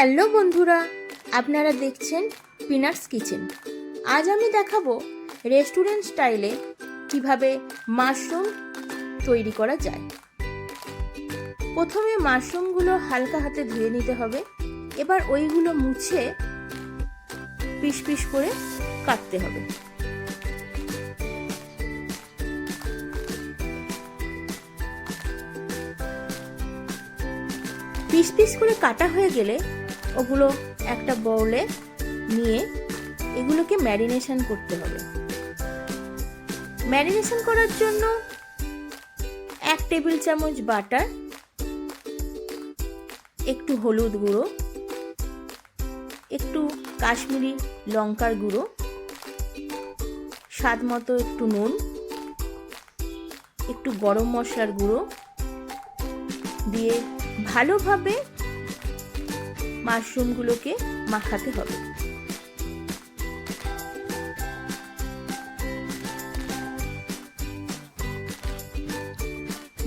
Hello বন্ধুরা, আপনারা দেখছেন পিনাটস কিচেন। আজ আমি দেখাবো রেস্টুরেন্ট স্টাইলে কিভাবে মাশরুম তৈরি করা যায়। প্রথমে মাশরুমগুলো হালকা হাতে ধুয়ে নিতে হবে। এবার ওইগুলো মুছে পিস পিস করে কাটতে হবে। পিস পিস করে কাটা হয়ে গেলে ওগুলো একটা বাউলে নিয়ে এগুলোকে ম্যারিনেশন করতে হবে। ম্যারিনেশন করার জন্য 1 টেবিল চামচ বাটার, একটু হলুদ গুঁড়ো, একটু কাশ্মীরি লঙ্কার গুঁড়ো, স্বাদ মতো একটু নুন, একটু গরম মশলার গুঁড়ো দিয়ে ভালোভাবে মাশরুমগুলোকে মাখাতে হবে।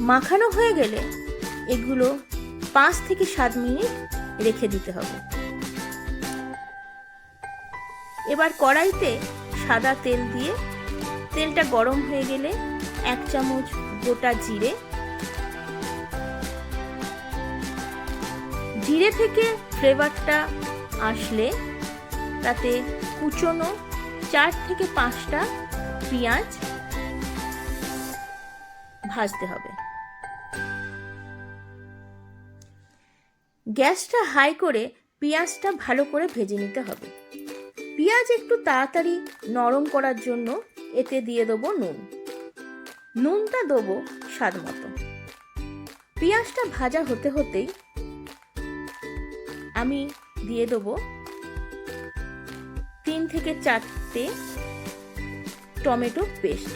মাখানো হয়ে গেলে এগুলো 5 থেকে 7 মিনিট রেখে দিতে হবে। এবার কড়াইতে সাদা তেল দিয়ে তেলটা গরম হয়ে গেলে 1 চামচ গোটা জিরে, জিরে থেকে ফ্লেভারটা আসলে তাতে কুচনো 4 থেকে 5টা পেঁয়াজ ভাজতে হবে। গ্যাসটা হাই করে পেঁয়াজটা ভালো করে ভেজে নিতে হবে। পেঁয়াজ একটু তাড়াতাড়ি নরম করার জন্য এতে দিয়ে দেবো নুন। নুনটা দেবো স্বাদ মতো। পেঁয়াজটা ভাজা হতে হতেই আমি দিয়ে দেবো 3 থেকে 4টে টমেটো পেস্ট।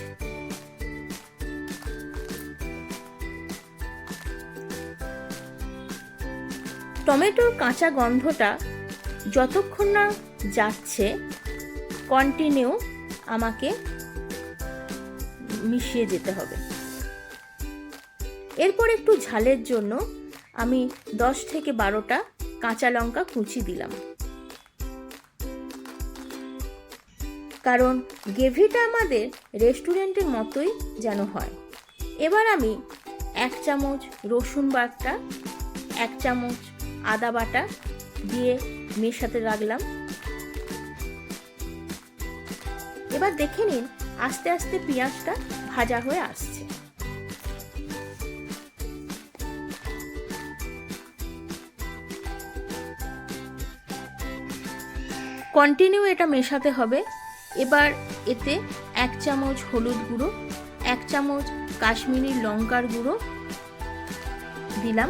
টমেটোর কাঁচা গন্ধটা যতক্ষণ না যাচ্ছে কন্টিনিউ আমাকে মিশিয়ে যেতে হবে। এরপর একটু ঝালের জন্য আমি 10 থেকে 12টা কাঁচা লঙ্কা কুচি দিলাম, কারণ গ্রেভিটা আমাদের রেস্টুরেন্টের মতোই যেন হয়। এবার আমি 1 চামচ রসুন বাটা, 1 চামচ আদা বাটা দিয়ে মেশাতে লাগলাম। এবার দেখে নিন আস্তে আস্তে পেঁয়াজটা ভাজা হয়ে আসছে। কন্টিনিউ এটা মেশাতে হবে। এবার এতে 1 চামচ হলুদ গুঁড়ো, 1 চামচ কাশ্মীরি লঙ্কার গুঁড়ো দিলাম,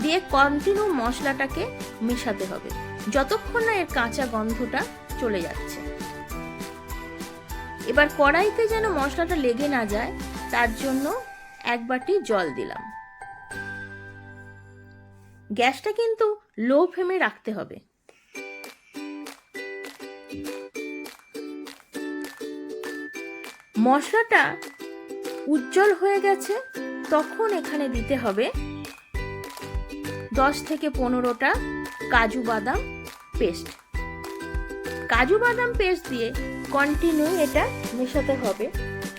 দিয়ে কন্টিনিউ মশলাটাকে মেশাতে হবে যতক্ষণ না এর কাঁচা গন্ধটা চলে যাচ্ছে। এবার কড়াইতে যেন মশলাটা লেগে না যায় তার জন্য 1 বাটি জল দিলাম। গ্যাসটা কিন্তু লো ফ্লেমে রাখতে হবে। মশলাটা উজ্জ্বল হয়ে গেছে, তখন এখানে দিতে হবে 10 থেকে 15টা কাজু বাদাম পেস্ট। কাজু বাদাম পেস্ট দিয়ে কন্টিনিউ এটা মেশাতে হবে,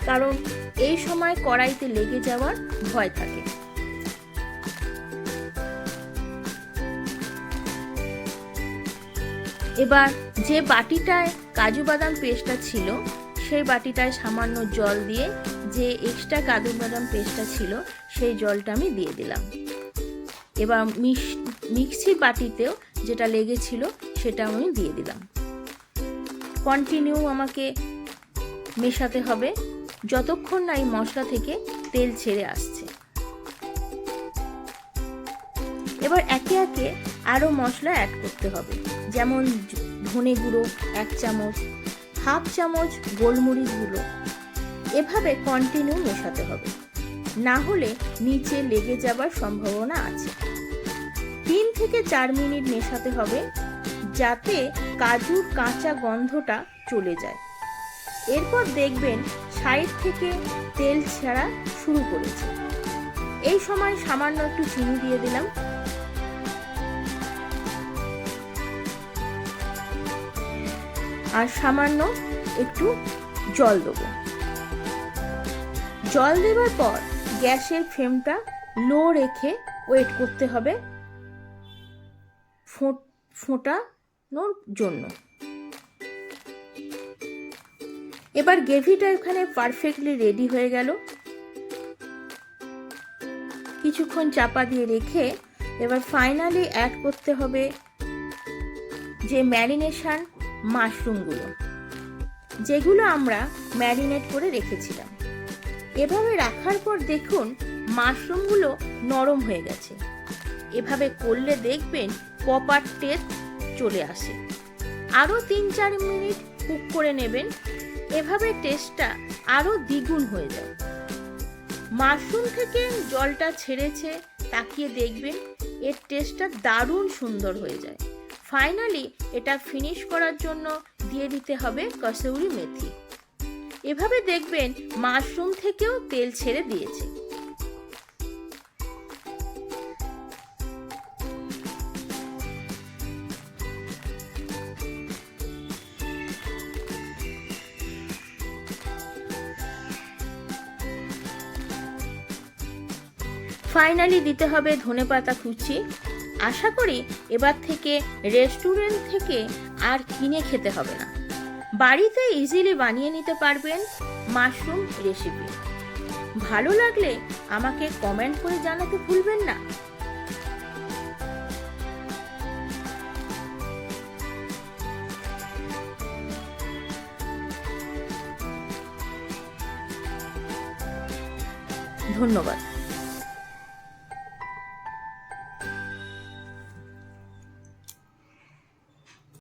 কারণ এই সময় কড়াইতে লেগে যাওয়ার ভয় থাকে। এবার যে বাটিটায় কাজু বাদাম পেস্টটা ছিল সেই বাটিটায় সামান্য জল দিয়ে যে এক্সট্রা কাজু বাদাম পেস্টটা ছিল সেই জলটা আমি দিয়ে দিলাম। এবার মিক্সির বাটিতেও যেটা লেগেছিল সেটা আমি দিয়ে দিলাম। কন্টিনিউ আমাকে মেশাতে হবে যতক্ষণ না এই মশলা থেকে তেল ছেড়ে আসছে। এবার একে একে আরও মশলা অ্যাড করতে হবে, যেমন ধনে গুঁড়ো 1 চামচ, 1/2 চামচ গোলমরিচ গুঁড়ো। এভাবে কন্টিনিউ মেশাতে হবে, না হলে নিচে লেগে যাবার সম্ভাবনা আছে। 3 থেকে 4 মিনিট মেশাতে হবে যাতে কাজুর কাঁচা গন্ধটা চলে যায়। এরপর দেখবেন সাইড থেকে তেল ছাড়া শুরু করেছে। এই সময় সামান্য একটু চিনি দিয়ে দিলাম। আর সামান্য একটু জল দেবো। জল দেওয়ার পর গ্যাসের ফ্লেমটা লো রেখে ওয়েট করতে হবে ফোটানোর জন্য। এবার গ্রেভিটা এখানে পারফেক্টলি রেডি হয়ে গেল। কিছুক্ষণ চাপা দিয়ে রেখে এবার ফাইনালি অ্যাড করতে হবে যে ম্যারিনেশন মাশরুমগুলো, যেগুলো আমরা ম্যারিনেট করে রেখেছিলাম। এভাবে রাখার পর দেখুন মাশরুমগুলো নরম হয়ে গেছে। এভাবে করলে দেখবেন প্রপার টেস্ট চলে আসে। আরও 3-4 মিনিট কুক করে নেবেন, এভাবে টেস্টটা আরও দ্বিগুণ হয়ে যায়। মাশরুম থেকে জলটা ছেড়েছে, তাকিয়ে দেখবেন এর টেস্টটা দারুণ সুন্দর হয়ে যায়। ফাইনালি এটা ফিনিশ করার জন্য দিয়ে দিতে হবে কসুরি মেথি। এভাবে দেখবেন মাশরুম থেকেও তেল ছেড়ে দিয়েছে। ফাইনালি দিতে হবে ধনেপাতা কুচি। আশা করি এবার থেকে রেস্টুরেন্ট থেকে আর কিনে খেতে হবে না, বাড়িতে ইজিলি বানিয়ে নিতে পারবেন মাশরুম রেসিপি। ভালো লাগলে আমাকে কমেন্ট করে জানাতে ভুলবেন না। ধন্যবাদ।